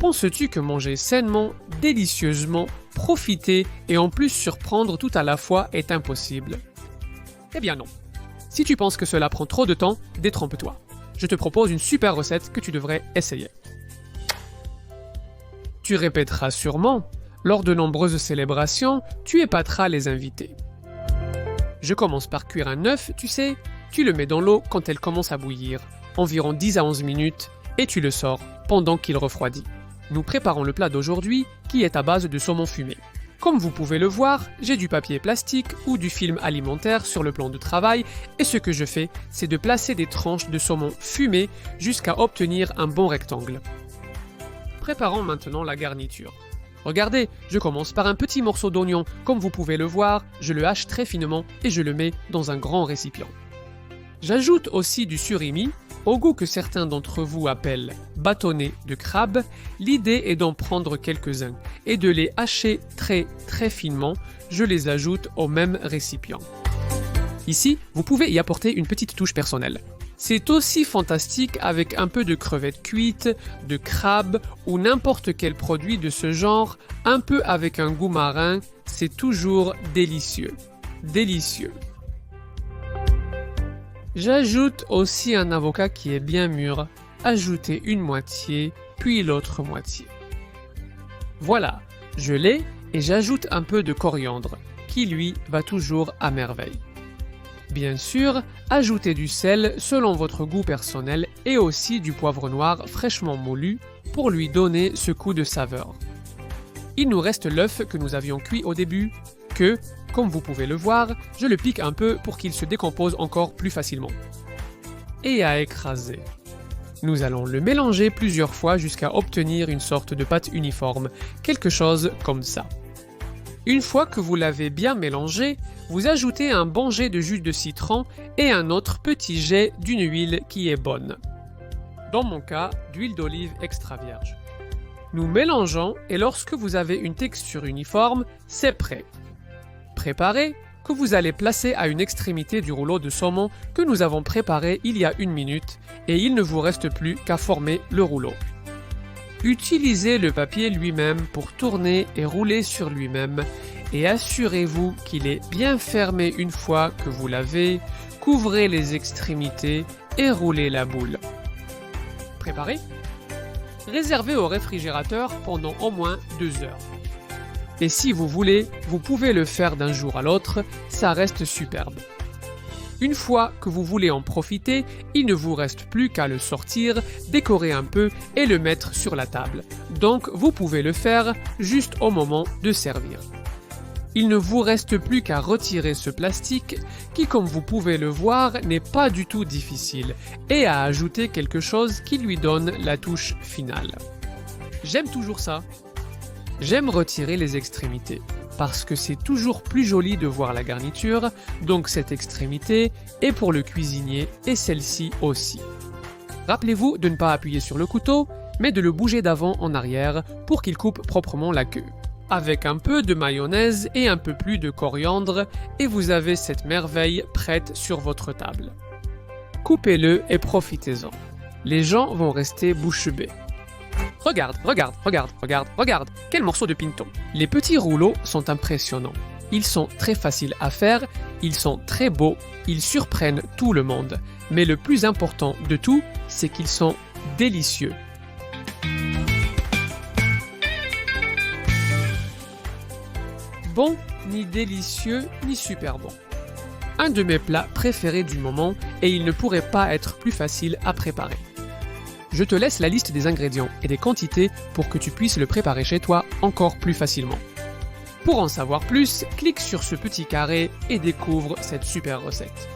Penses-tu que manger sainement, délicieusement, profiter et en plus surprendre tout à la fois est impossible? Eh bien non. Si tu penses que cela prend trop de temps, détrompe-toi. Je te propose une super recette que tu devrais essayer. Tu répéteras sûrement, lors de nombreuses célébrations, tu épateras les invités. Je commence par cuire un œuf, tu sais, tu le mets dans l'eau quand elle commence à bouillir, environ 10 à 11 minutes, et tu le sors pendant qu'il refroidit. Nous préparons le plat d'aujourd'hui qui est à base de saumon fumé. Comme vous pouvez le voir, j'ai du papier plastique ou du film alimentaire sur le plan de travail et ce que je fais, c'est de placer des tranches de saumon fumé jusqu'à obtenir un bon rectangle. Préparons maintenant la garniture. Regardez, je commence par un petit morceau d'oignon. Comme vous pouvez le voir, je le hache très finement et je le mets dans un grand récipient. J'ajoute aussi du surimi, au goût que certains d'entre vous appellent bâtonnet de crabe. L'idée est d'en prendre quelques-uns et de les hacher très finement. Je les ajoute au même récipient. Ici, vous pouvez y apporter une petite touche personnelle. C'est aussi fantastique avec un peu de crevettes cuites, de crabe ou n'importe quel produit de ce genre, un peu avec un goût marin, c'est toujours délicieux. Délicieux. J'ajoute aussi un avocat qui est bien mûr, ajoutez une moitié, puis l'autre moitié. Voilà, je l'ai et j'ajoute un peu de coriandre, qui lui va toujours à merveille. Bien sûr, ajoutez du sel selon votre goût personnel et aussi du poivre noir fraîchement moulu pour lui donner ce coup de saveur. Il nous reste l'œuf que nous avions cuit au début, que, comme vous pouvez le voir, je le pique un peu pour qu'il se décompose encore plus facilement. Et à écraser. Nous allons le mélanger plusieurs fois jusqu'à obtenir une sorte de pâte uniforme, quelque chose comme ça. Une fois que vous l'avez bien mélangé, vous ajoutez un bon jet de jus de citron et un autre petit jet d'une huile qui est bonne. Dans mon cas, d'huile d'olive extra vierge. Nous mélangeons et lorsque vous avez une texture uniforme, c'est prêt. Préparé, que vous allez placer à une extrémité du rouleau de saumon que nous avons préparé il y a 1 minute et il ne vous reste plus qu'à former le rouleau. Utilisez le papier lui-même pour tourner et rouler sur lui-même et assurez-vous qu'il est bien fermé une fois que vous l'avez, couvrez les extrémités et roulez la boule. Préparé? Réservez au réfrigérateur pendant au moins 2 heures. Et si vous voulez, vous pouvez le faire d'un jour à l'autre, ça reste superbe. Une fois que vous voulez en profiter, il ne vous reste plus qu'à le sortir, décorer un peu et le mettre sur la table. Donc vous pouvez le faire juste au moment de servir. Il ne vous reste plus qu'à retirer ce plastique qui, comme vous pouvez le voir, n'est pas du tout difficile et à ajouter quelque chose qui lui donne la touche finale. J'aime toujours ça. J'aime retirer les extrémités parce que c'est toujours plus joli de voir la garniture, donc cette extrémité est pour le cuisinier et celle-ci aussi. Rappelez-vous de ne pas appuyer sur le couteau, mais de le bouger d'avant en arrière pour qu'il coupe proprement la queue. Avec un peu de mayonnaise et un peu plus de coriandre, et vous avez cette merveille prête sur votre table. Coupez-le et profitez-en. Les gens vont rester bouche bée. Regarde, quel morceau de pinton. Les petits rouleaux sont impressionnants. Ils sont très faciles à faire, ils sont très beaux, ils surprennent tout le monde. Mais le plus important de tout, c'est qu'ils sont délicieux. Bon, ni délicieux, ni super bon. Un de mes plats préférés du moment et il ne pourrait pas être plus facile à préparer. Je te laisse la liste des ingrédients et des quantités pour que tu puisses le préparer chez toi encore plus facilement. Pour en savoir plus, clique sur ce petit carré et découvre cette super recette.